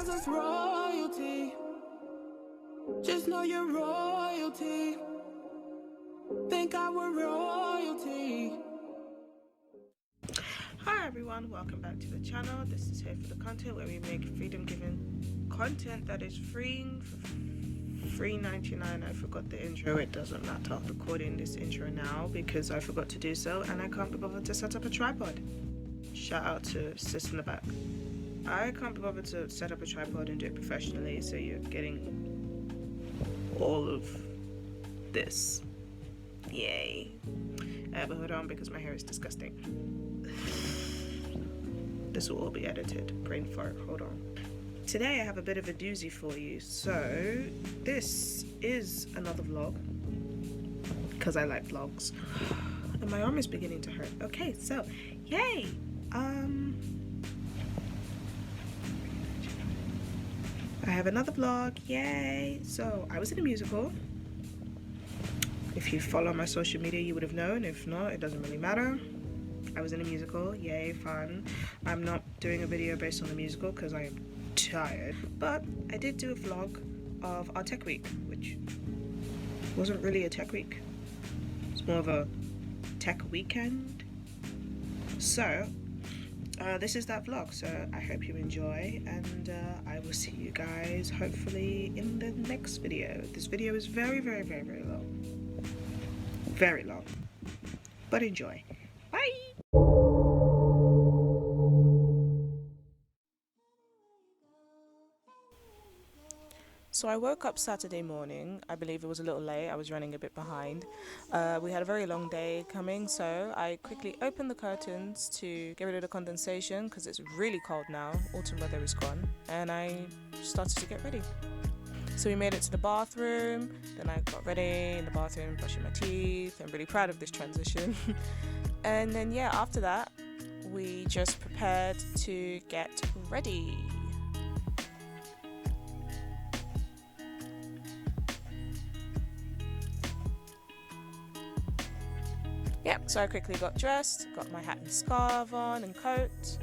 calls us royalty. Just know you're royalty. Think I were royalty. Hi everyone, welcome back to the channel. This is Here for the Content, where we make freedom-giving content that is freeing for $3.99. I forgot the intro. It doesn't matter. I'm recording this intro now because I forgot to do so and I can't be bothered to set up a tripod. Shout out to sis in the back. I can't be bothered to set up a tripod and do it professionally, so you're getting all of this. Yay. But hold on, because my hair is disgusting. This will all be edited. Brain fart. Hold on. Today I have a bit of a doozy for you. So this is another vlog because I like vlogs, and my arm is beginning to hurt. Okay, so yay. I have another vlog. Yay. So I was in a musical. If you follow my social media, you would have known. If not, it doesn't really matter. I was in a musical. Yay, fun. I'm not doing a video based on the musical because I am tired. But I did do a vlog of our tech week, which wasn't really a tech week. It's more of a tech weekend. So, this is that vlog. So I hope you enjoy, and I will see you guys hopefully in the next video. This video is very, very, very, very long. Very long. But enjoy. Bye! So I woke up Saturday morning. I believe it was a little late. I was running a bit behind. We had a very long day coming, so I quickly opened the curtains to get rid of the condensation because it's really cold now. Autumn weather is gone. And I started to get ready. So we made it to the bathroom. Then I got ready in the bathroom, brushing my teeth. I'm really proud of this transition. And then, yeah, after that, we just prepared to get ready. Yep, so I quickly got dressed, got my hat and scarf on and coat.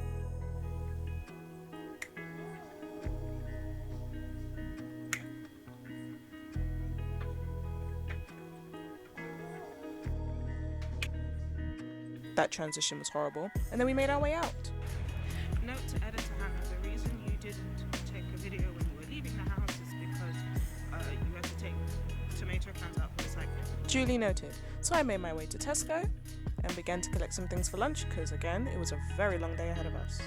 That transition was horrible. And then we made our way out. Note to editor Hannah, the reason you didn't take a video when you were leaving the house is because you had to take tomato cans out for recycling. Duly noted. So I made my way to Tesco and began to collect some things for lunch because, again, it was a very long day ahead of us.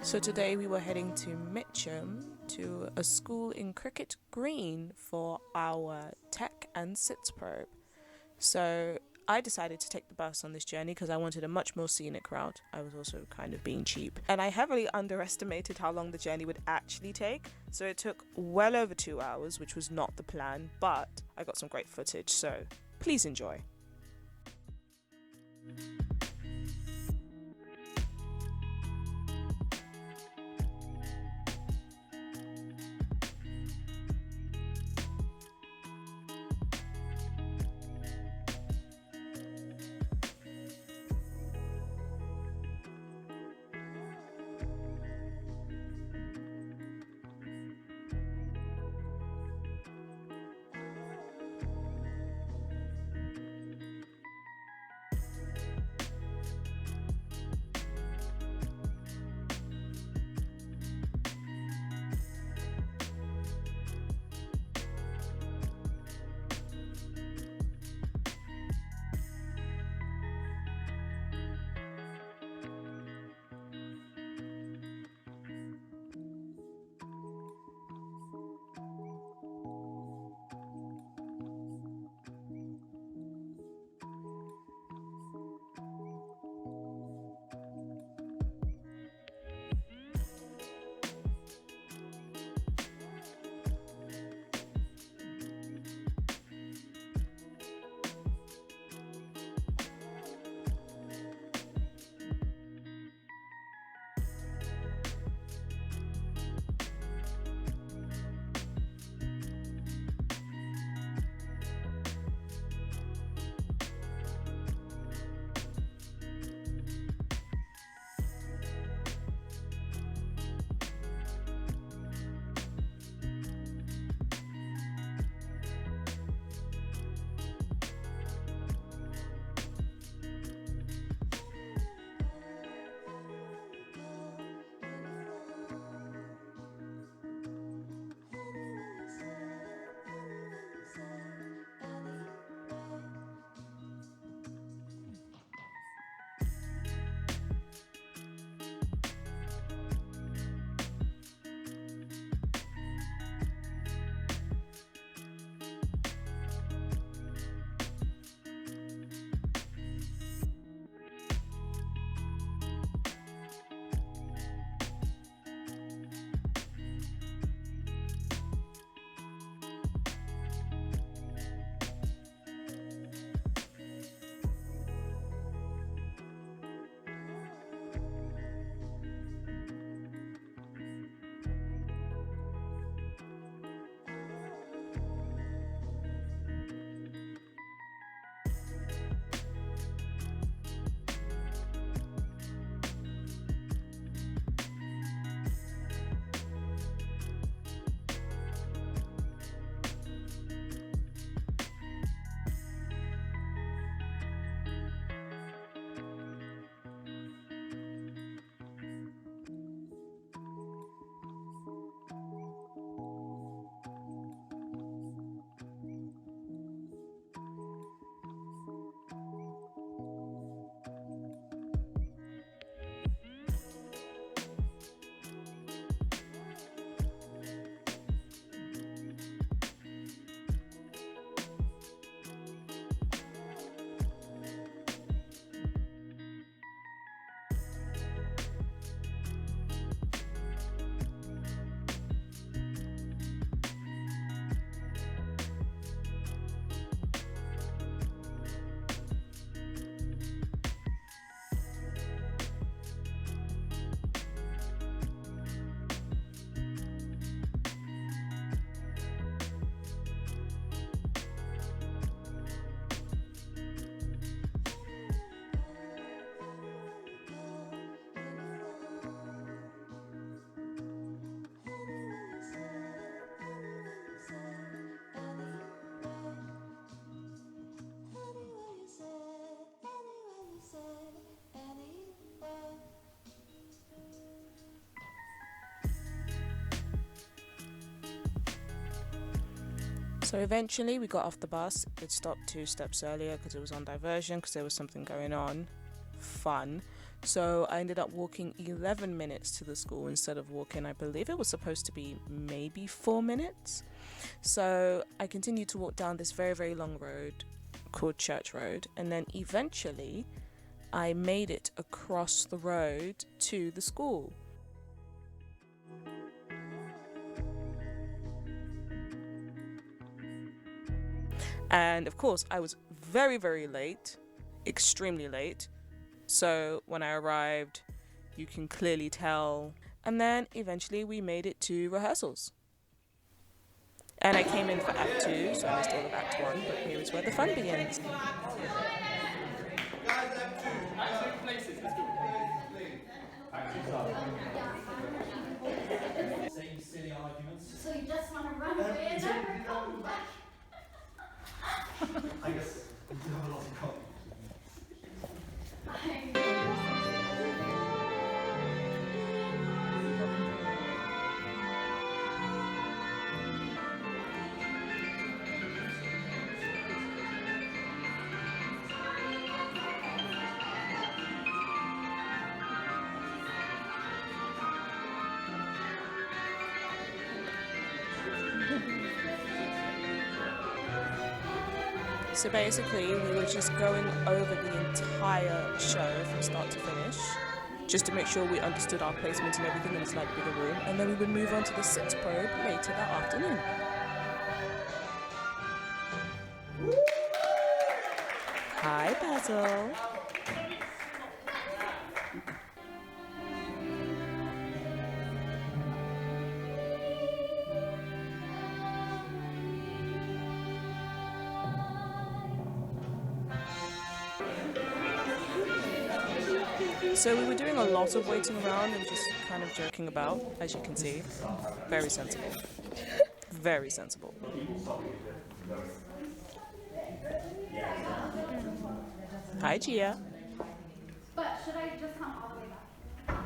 So today we were heading to Mitcham to a school in Cricket Green for our tech and SITS probe. So I decided to take the bus on this journey because I wanted a much more scenic route. I was also kind of being cheap. And I heavily underestimated how long the journey would actually take. So it took well over 2 hours, which was not the plan, but I got some great footage, so please enjoy. So eventually we got off the bus. It stopped 2 steps earlier because it was on diversion, because there was something going on. Fun. So I ended up walking 11 minutes to the school instead of walking, I believe it was supposed to be maybe 4 minutes. So I continued to walk down this very, very long road called Church Road, and then eventually I made it across the road to the school. And of course, I was very, very late, extremely late. So when I arrived, you can clearly tell. And then eventually we made it to rehearsals. And I came in for Act 2, so I missed all of Act 1, but here is where the fun begins. Same silly arguments. So you just want to run away and never come back? I guess we do have a lot in common. So basically, we were just going over the entire show from start to finish, just to make sure we understood our placement and everything in a slightly bigger room, and then we would move on to the sits probe later that afternoon. Hi, Basil. So we were doing a lot of waiting around and just kind of joking about, as you can see. Very sensible. Very sensible. Hi, Gia. But should I just come all the way back?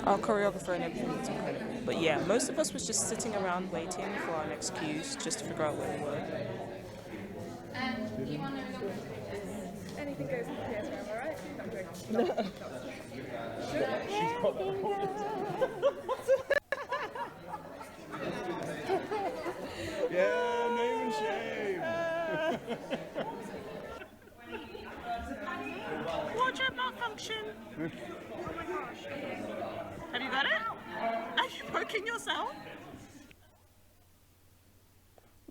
Our choreographer and everything was incredible. But yeah, most of us was just sitting around waiting for our next cues, just to figure out where we were. You want to go? Anything goes in the theatre, am I right? Yeah, name and shame. Wardrobe malfunction. Oh my gosh. Have you got it? Are you poking yourself?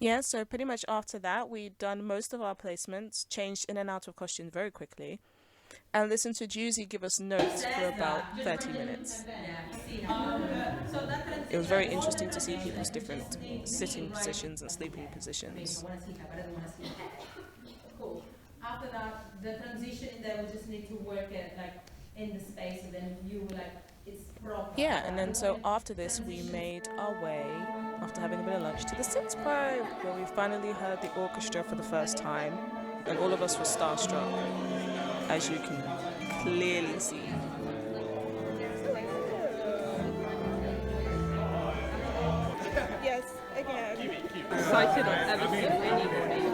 Yeah, so pretty much after that, we'd done most of our placements, changed in and out of costume very quickly, and listened to Juicy give us notes for about 30 minutes. It was very interesting to see people's different sitting positions and sleeping positions. Cool. After that, the transition in there, we just need to work it like in the space, and then you like it's proper. Yeah, and then so after this, we made our way, after having a bit of lunch, to the sits probe, where we finally heard the orchestra for the first time, and all of us were starstruck, as you can clearly see. Yes, again. Excited I've ever seen anybody.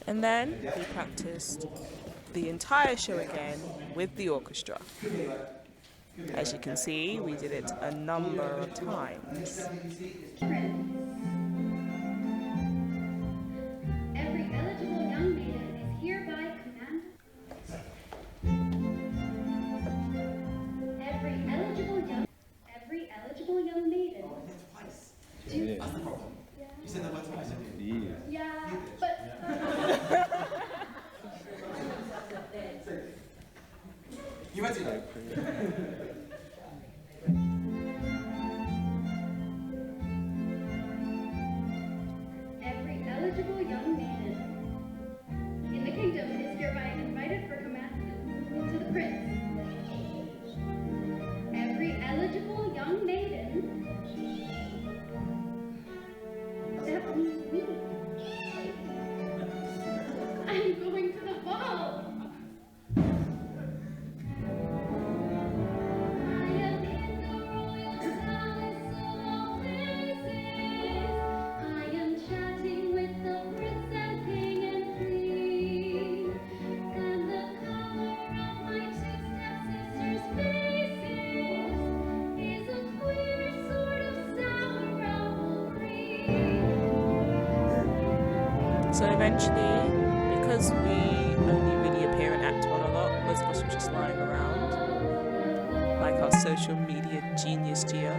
And then we practiced the entire show again with the orchestra. As you can see, we did it a number of times. Every eligible young maiden is hereby commanded. Every eligible young maiden. That's the problem. You said that word twice, didn't you? Yeah, but You went to that. So eventually, because we only really appear in Act 1 a lot, most of us were just lying around, like our social media genius Gia,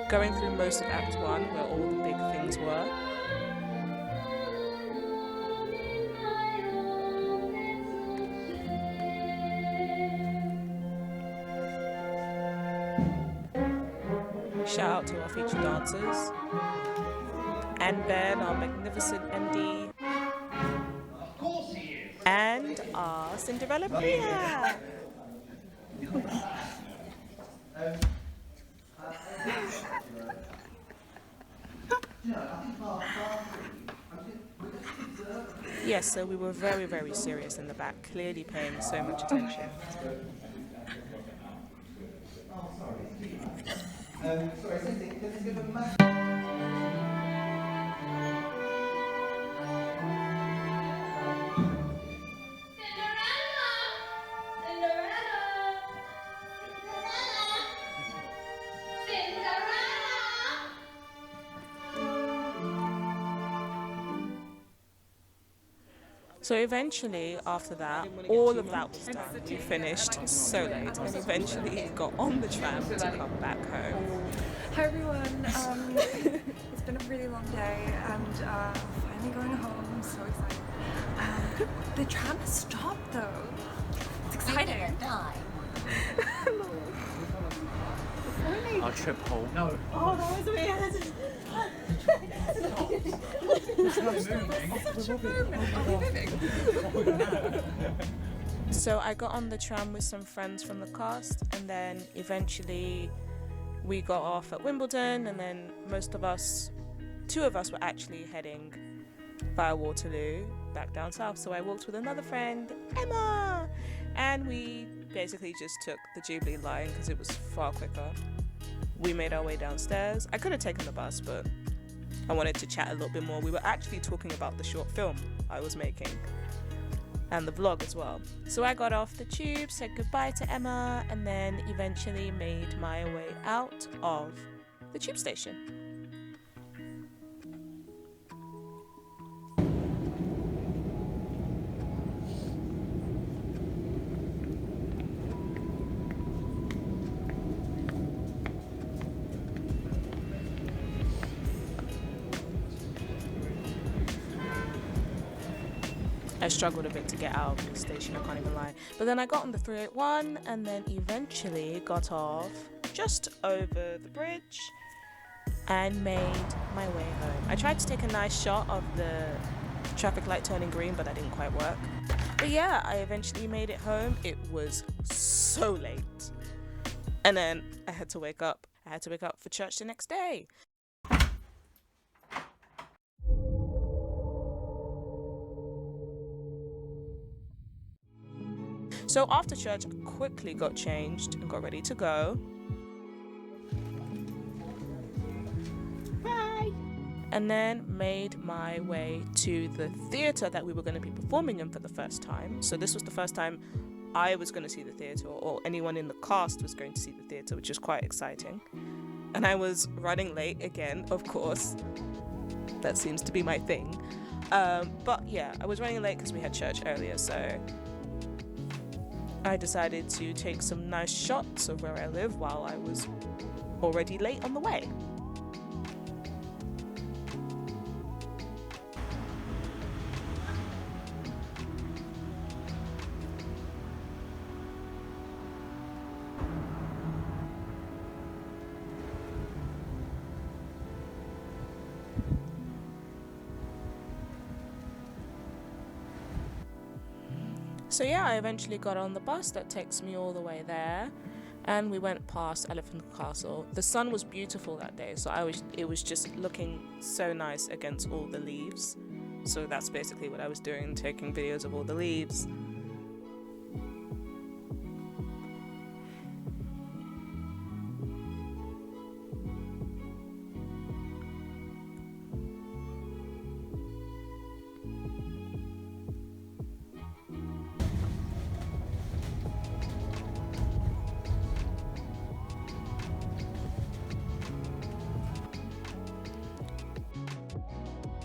going through most of Act 1 where all the big things were. Shout out to our featured dancers, and Ben, our magnificent MD, and our Cinderella Priya. Yes, so we were very, very serious in the back, clearly paying so much attention. So eventually, after that, all of that was done. We finished so late and eventually got on the tram to come back home. Hi everyone. It's been a really long day and finally going home. I'm so excited. The tram has stopped though. It's exciting. Our trip home. No. Oh, that was weird. So I got on the tram with some friends from the cast, and then eventually we got off at Wimbledon, and then two of us were actually heading via Waterloo back down south. So I walked with another friend, Emma, and we basically just took the Jubilee line because it was far quicker. We made our way downstairs. I could have taken the bus, but I wanted to chat a little bit more. We were actually talking about the short film I was making and the vlog as well. So I got off the tube, said goodbye to Emma, and then eventually made my way out of the tube station. I struggled a bit to get out of the station, I can't even lie. But then I got on the 381 and then eventually got off just over the bridge and made my way home. I tried to take a nice shot of the traffic light turning green, but that didn't quite work. But yeah, I eventually made it home. It was so late. And then I had to wake up. I had to wake up for church the next day. So after church, I quickly got changed and got ready to go. Bye! And then made my way to the theatre that we were going to be performing in for the first time. So this was the first time I was going to see the theatre, or anyone in the cast was going to see the theatre, which is quite exciting. And I was running late again, of course. That seems to be my thing. But yeah, I was running late because we had church earlier, so I decided to take some nice shots of where I live while I was already late on the way. So yeah, I eventually got on the bus that takes me all the way there, and we went past Elephant Castle. The sun was beautiful that day, so it was just looking so nice against all the leaves. So that's basically what I was doing, taking videos of all the leaves.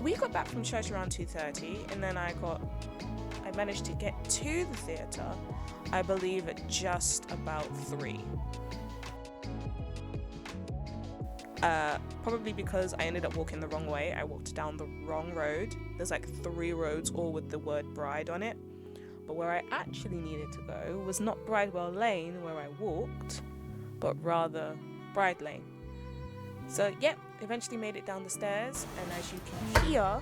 we got back from church around 2:30, and then I managed to get to the theatre, I believe, at just about 3. Probably because I ended up walking the wrong way. I walked down the wrong road. There's like 3 roads all with the word bride on it. But where I actually needed to go was not Bridewell Lane where I walked, but rather Bride Lane. So eventually made it down the stairs, and as you can hear,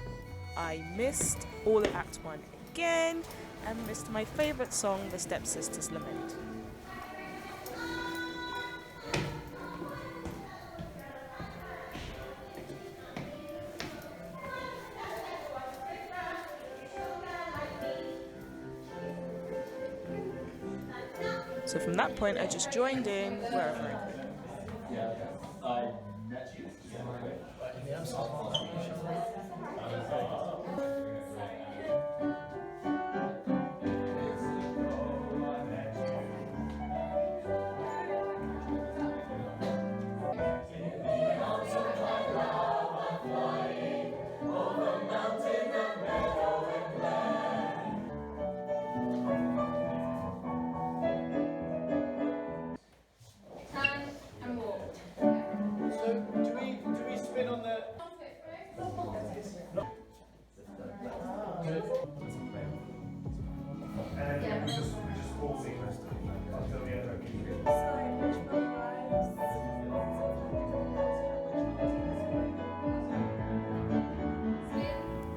I missed all of Act 1 again, and missed my favourite song, The Stepsisters' Lament. So from that point, I just joined in wherever I could.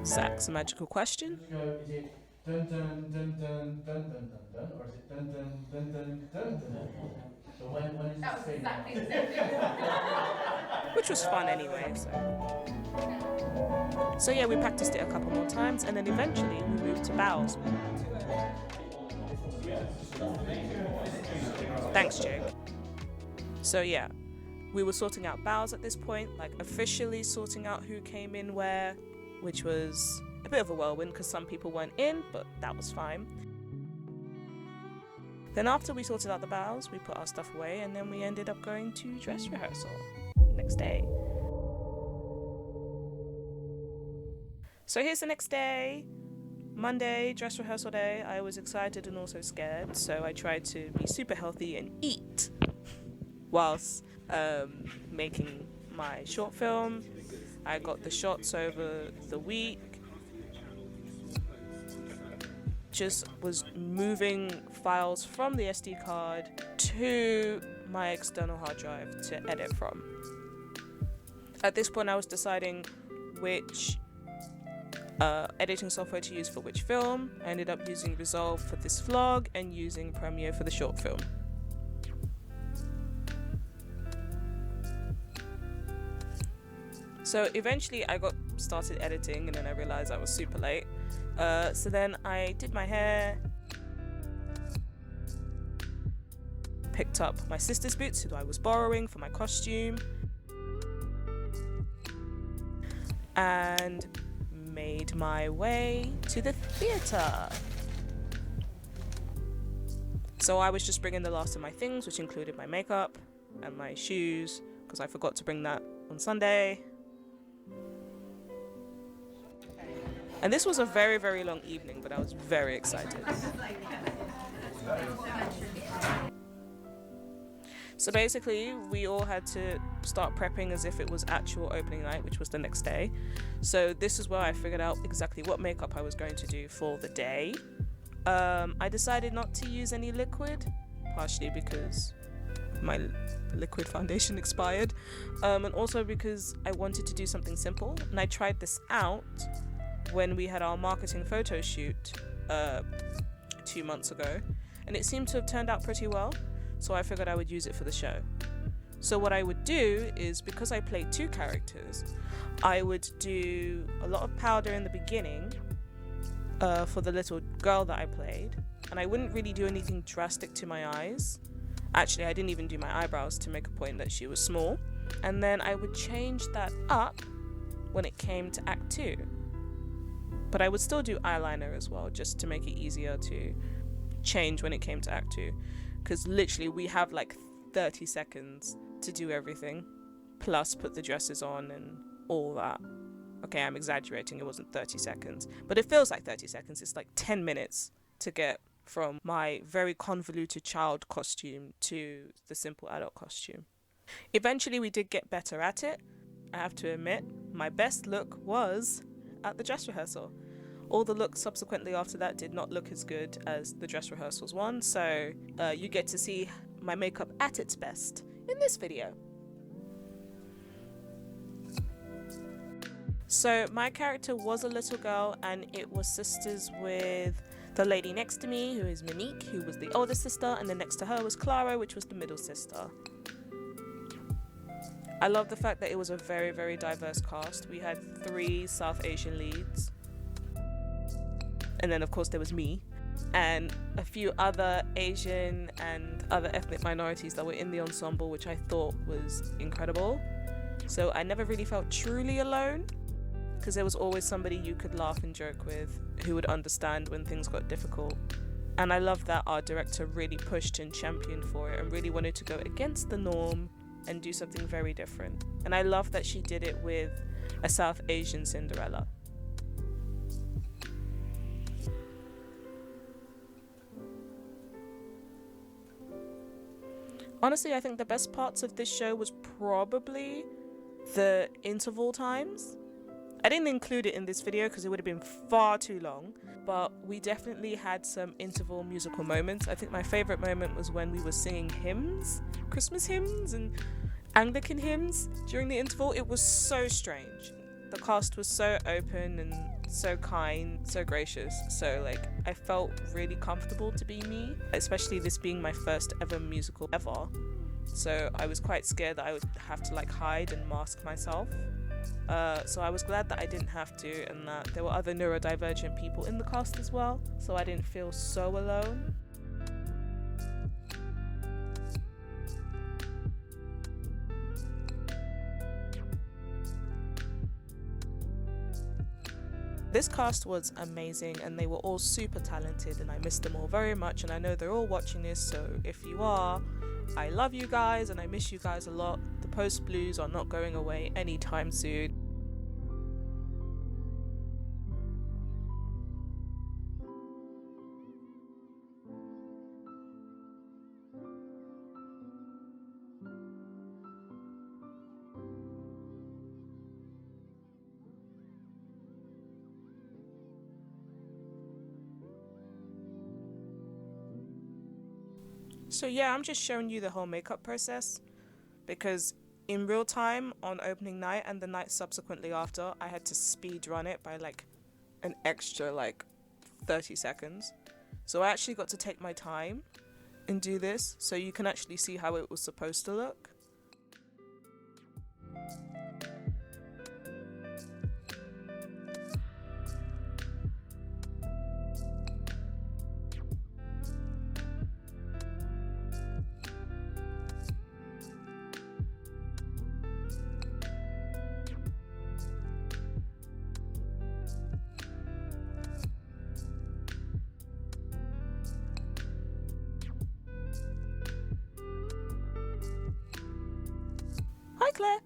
Zach's magical question. Is it dun dun dun dun dun dun dun dun, or is it dun dun dun dun dun dun dun? So when is it saying that? Which was fun anyway, so yeah, we practiced it a couple more times, and then eventually we moved to bows. Thanks, Jake. So yeah, we were sorting out bows at this point, like officially sorting out who came in where, which was a bit of a whirlwind because some people weren't in, but that was fine. Then after we sorted out the bows, we put our stuff away, and then we ended up going to dress rehearsal next day. So here's the next day, Monday, dress rehearsal day. I was excited and also scared, so I tried to be super healthy and eat whilst making my short film. I got the shots over the week. Just was moving files from the SD card to my external hard drive to edit from. At this point, I was deciding which editing software to use for which film. I ended up using Resolve for this vlog and using Premiere for the short film. So eventually I got started editing, and then I realized I was super late. So then I did my hair, picked up my sister's boots, who I was borrowing for my costume, and made my way to the theatre. So I was just bringing the last of my things, which included my makeup and my shoes, because I forgot to bring that on Sunday. And this was a very, very long evening, but I was very excited. So basically, we all had to start prepping as if it was actual opening night, which was the next day. So this is where I figured out exactly what makeup I was going to do for the day. I decided not to use any liquid, partially because my liquid foundation expired, and also because I wanted to do something simple. And I tried this out when we had our marketing photo shoot 2 months ago, and it seemed to have turned out pretty well, so I figured I would use it for the show. So what I would do is, because I played 2 characters, I would do a lot of powder in the beginning for the little girl that I played, and I wouldn't really do anything drastic to my eyes. Actually, I didn't even do my eyebrows to make a point that she was small, and then I would change that up when it came to Act 2. But I would still do eyeliner as well, just to make it easier to change when it came to Act 2. Because literally we have like 30 seconds to do everything, plus put the dresses on and all that. Okay, I'm exaggerating, it wasn't 30 seconds, but it feels like 30 seconds. It's like 10 minutes to get from my very convoluted child costume to the simple adult costume. Eventually we did get better at it. I have to admit, my best look was at the dress rehearsal. All the looks subsequently after that did not look as good as the dress rehearsals one, so you get to see my makeup at its best in this video. So my character was a little girl, and it was sisters with the lady next to me, who is Monique, who was the older sister, and then next to her was Clara, which was the middle sister. I love the fact that it was a very, very diverse cast. We had 3 South Asian leads, and then of course there was me, and a few other Asian and other ethnic minorities that were in the ensemble, which I thought was incredible. So I never really felt truly alone, because there was always somebody you could laugh and joke with who would understand when things got difficult. And I love that our director really pushed and championed for it and really wanted to go against the norm and do something very different. And I love that she did it with a South Asian Cinderella. Honestly, I think the best parts of this show was probably the interval times. I didn't include it in this video because it would have been far too long, but we definitely had some interval musical moments. I think my favorite moment was when we were singing hymns, Christmas hymns and Anglican hymns during the interval. It was so strange. The cast was so open and so kind, so gracious. So like, I felt really comfortable to be me, especially this being my first ever musical ever. So I was quite scared that I would have to like hide and mask myself. So I was glad that I didn't have to, and that there were other neurodivergent people in the cast as well, so I didn't feel so alone. This cast was amazing, and they were all super talented, and I miss them all very much, and I know they're all watching this, so if you are, I love you guys and I miss you guys a lot. The post blues are not going away anytime soon. So yeah, I'm just showing you the whole makeup process, because in real time on opening night and the night subsequently after, I had to speed run it by like an extra like 30 seconds. So I actually got to take my time and do this, so you can actually see how it was supposed to look. Hi Claire!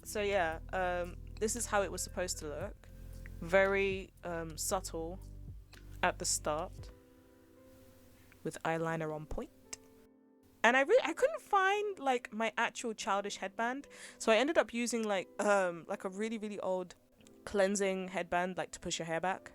So yeah, this is how it was supposed to look. Very subtle at the start, with eyeliner on point. And I couldn't find like my actual childish headband, so I ended up using like a really, really old cleansing headband, like to push your hair back.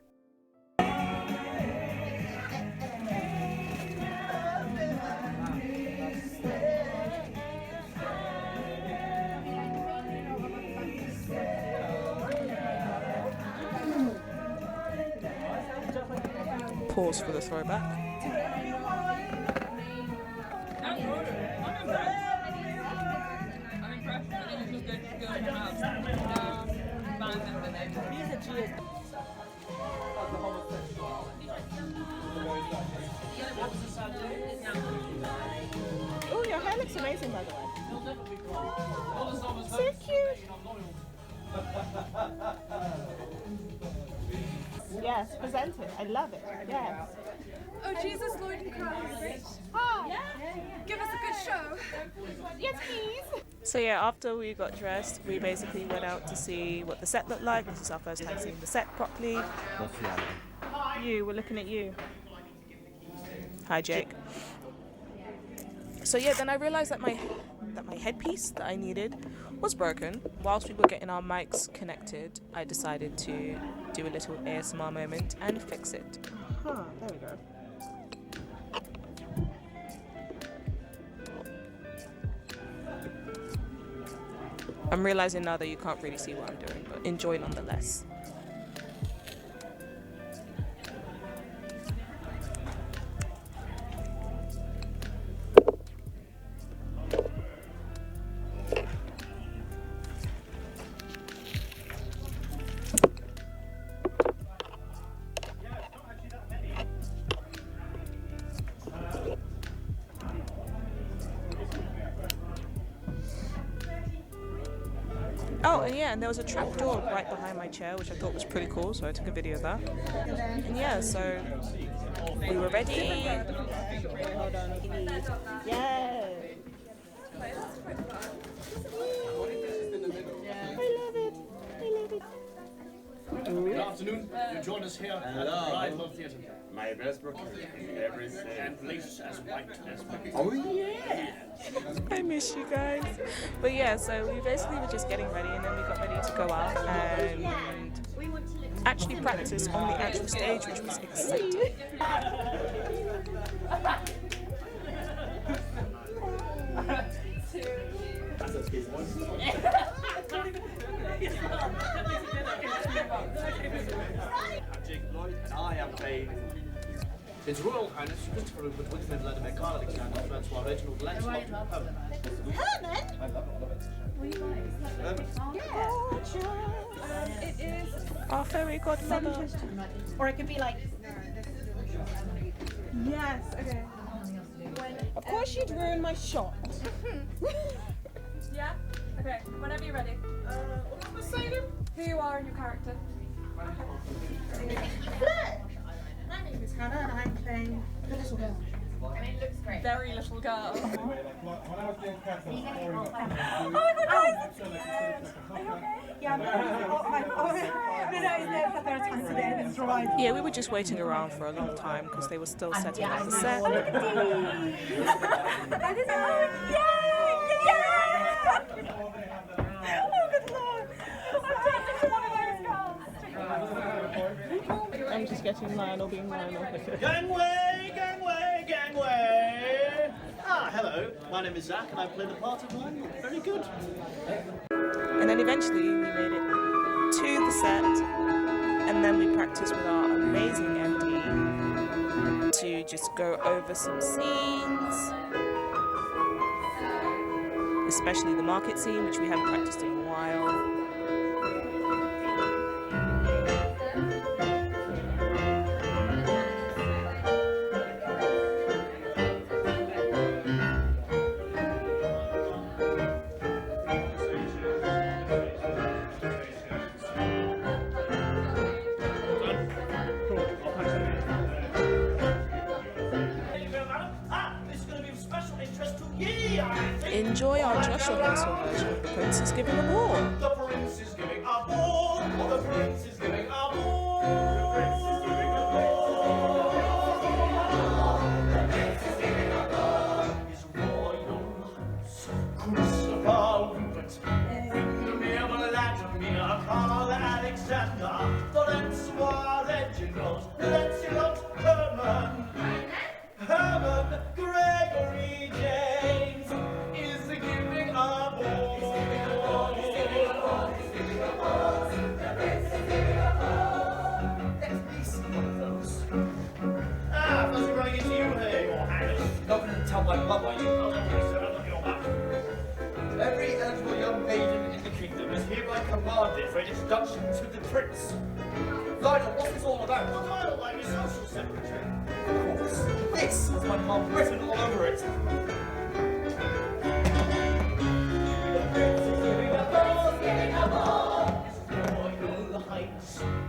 Pause for the throwback. Oh, your hair looks amazing, by the way. So cute. Yes, present it. I love it. Yes. Oh, Jesus, Lord and Christ. Hi. Give us a good show. So yeah, after we got dressed, we basically went out to see what the set looked like. This is our first time seeing the set properly. You, we're looking at you. Hi, Jake. So yeah, then I realized that my headpiece that I needed was broken. Whilst we were getting our mics connected, I decided to do a little ASMR moment and fix it. Huh, there we go. I'm realizing now that you can't really see what I'm doing, but enjoy nonetheless. Oh, and yeah, and there was a trap door right behind my chair, which I thought was pretty cool, so I took a video of that. And yeah, so we were ready. Hold on, yeah. Good afternoon. You join us here at the Rothwell Theatre. My best book, everything. And bleached as white as black. Oh yeah! I miss you guys. But yeah, so we basically were just getting ready, and then we got ready to go out and actually practice on the actual stage, which was exciting. I'm Jake Lloyd, and I am playing His Royal Highness Christopher Rupert Winston Vladimir Karl Alexander Francois Reginald Lancelot Herman. It is. Our fairy godmother. Or it could be like. Yes. Okay. Of course you'd ruin my shot. Yeah. Okay. Whenever you're ready. What was I saying? Who you are and your character. My name is Hannah and I'm playing the little girl. And it looks great. Very little girl. When I was doing cats, I was pouring up. Oh my god, guys! Are you okay? Yeah, Yeah, we were just waiting around for a long time because they were still setting up the set. I'm just getting Lionel being Lionel. Gangway, gangway, gangway! Ah, hello. My name is Zach, and I play the part of Lionel. Very good. And then eventually we made it to the set, and then we practiced with our amazing MD to just go over some scenes, especially the market scene, which we haven't practiced in a while. Enjoy our Joshua Hensel version of The Prince is Giving a Ball. The Prince is giving a ball. The Prince is giving a ball. The Prince is giving a ball. The Prince is giving a ball. His Royal Highness Christopher Rupert Vladimir Karl Alexander Francois Reginald Lancelot Herman Herman Gregory James is giving a ball. Let me see one of those. Ah, must be running into you here, Your Highness. Not going to tell my mother you are not your mother. Every eligible young maiden in the kingdom is hereby commanded for introduction to the prince. Lionel, what's this all about? Well, Lionel, I'm your social secretary. Of course. This has my mom written all over it.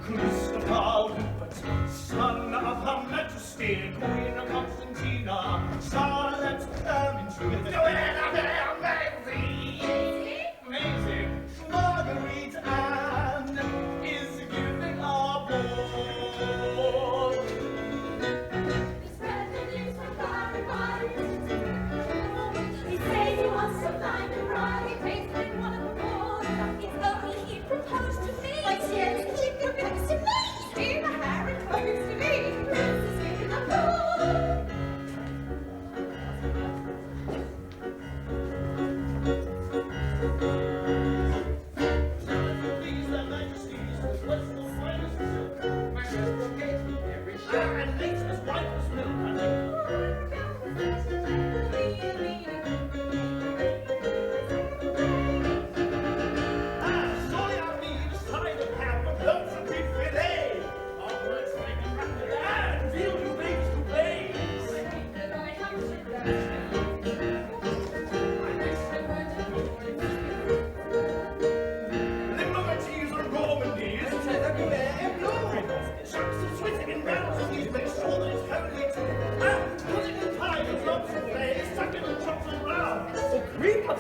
Christopher Rupert, son of Her Majesty, Queen Constantina, Charlotte Ermintrude.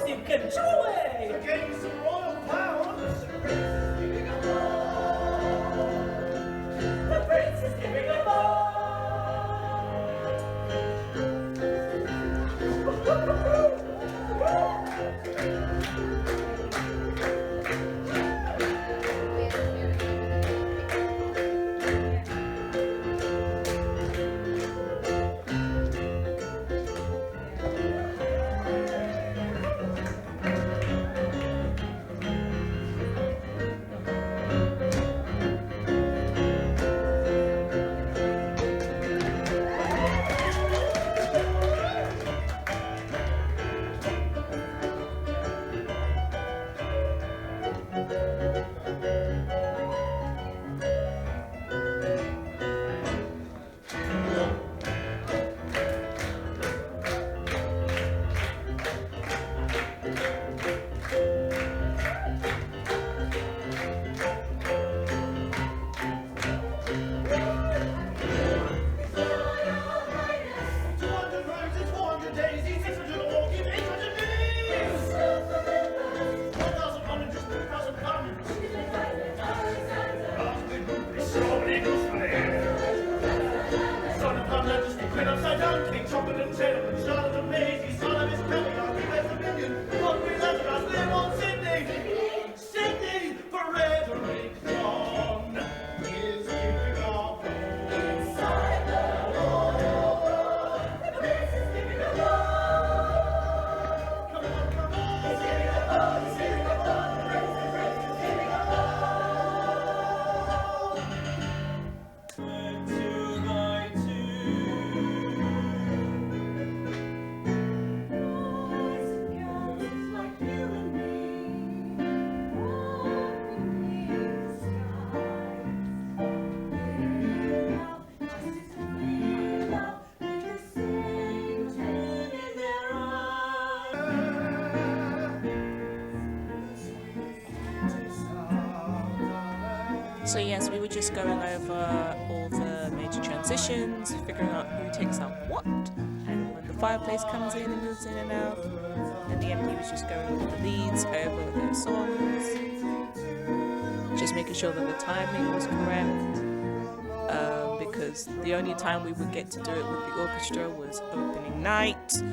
perhaps you can chew away to gain some royal power. The prince is giving a ball. The prince is giving a ball. So yes, we were just going over all the major transitions, figuring out who takes out what, and when the fireplace comes in and moves in and out. And the MD was just going over the leads, over their songs, just making sure that the timing was correct. Because the only time we would get to do it with the orchestra was opening night.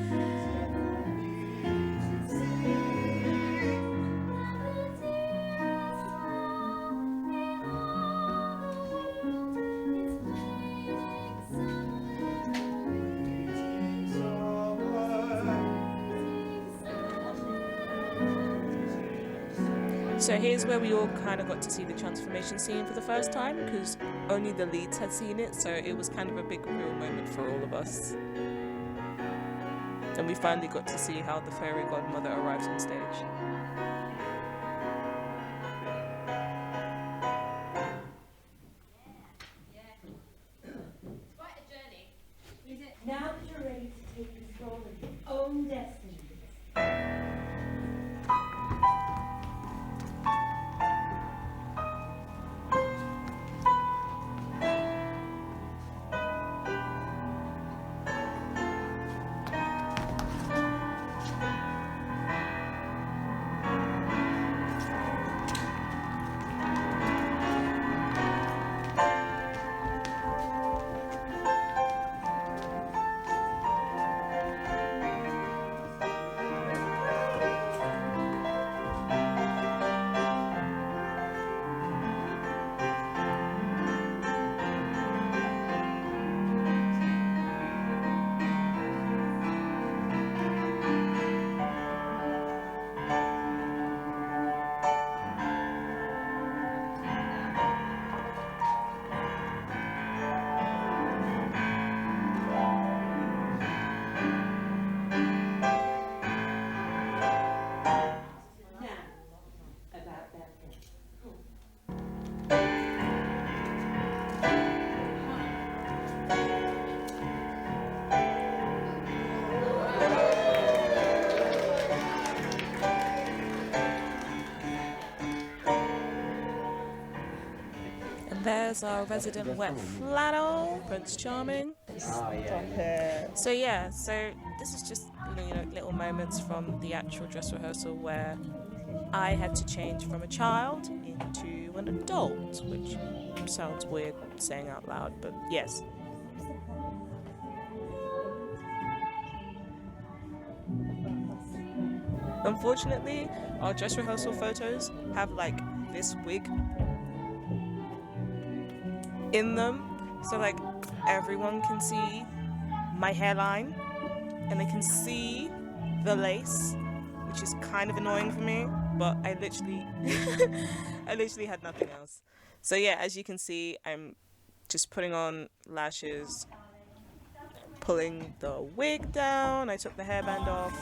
So here's where we all kind of got to see the transformation scene for the first time, because only the leads had seen it, so it was kind of a big real moment for all of us. And we finally got to see how the fairy godmother arrives on stage. Quite a journey. Is it now that you're ready to take control of your own destiny? There's our resident wet flannel, Prince Charming. Oh, yeah. So yeah, so this is just you know, little moments from the actual dress rehearsal where I had to change from a child into an adult, which sounds weird saying out loud, but yes. Unfortunately, our dress rehearsal photos have like this wig in them, so like everyone can see my hairline and they can see the lace, which is kind of annoying for me, but I literally I literally had nothing else. So yeah, as you can see, I'm just putting on lashes, pulling the wig down. I took the hairband off,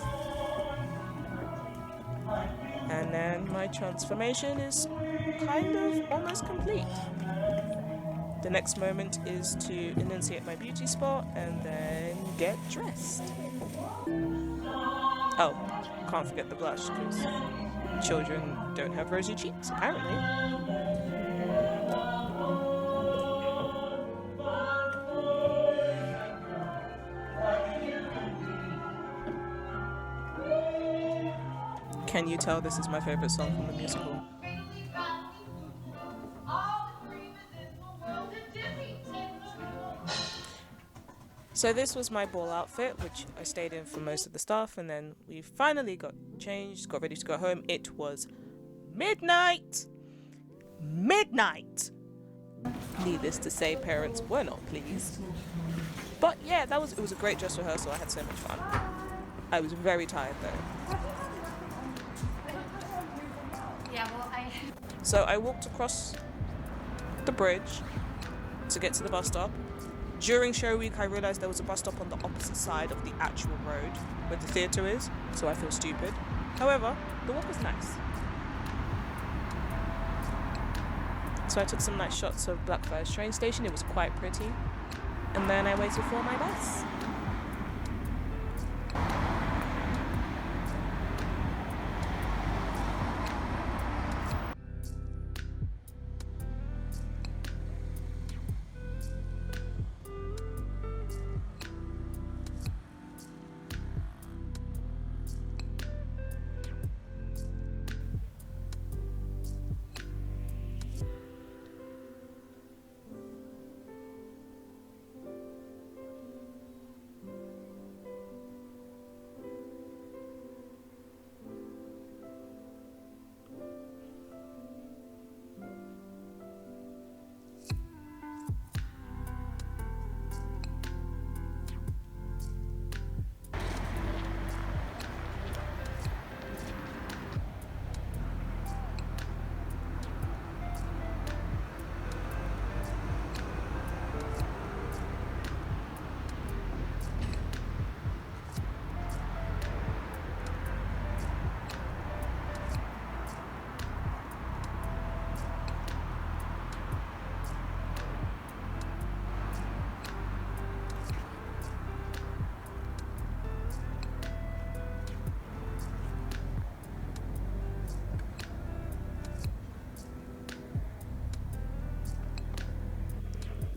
and then my transformation is kind of almost complete. The next moment is to enunciate my beauty spot and then get dressed. Oh, can't forget the blush, because children don't have rosy cheeks, apparently. Can you tell this is my favorite song from the musical? So this was my ball outfit, which I stayed in for most of the stuff, and then we finally got changed, got ready to go home. It was midnight! Midnight! Needless to say, parents were not pleased. But yeah, it was a great dress rehearsal. I had so much fun. I was very tired though. Yeah, well, So I walked across the bridge to get to the bus stop. During show week, I realised there was a bus stop on the opposite side of the actual road where the theatre is, so I feel stupid. However, the walk was nice. So I took some nice shots of Blackfriars train station. It was quite pretty. And then I waited for my bus.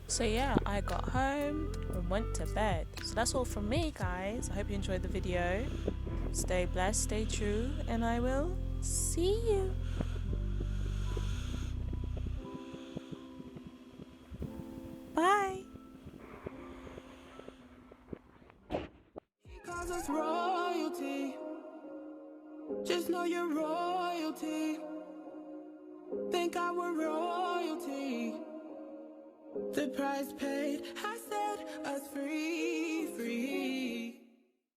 So yeah, I got home and went to bed. So that's all from me, guys. I hope you enjoyed the video. Stay blessed, stay true, and I will see you. Bye. He calls us royalty. Just know you're royalty. Think I were royalty. The price paid, I set us free, free.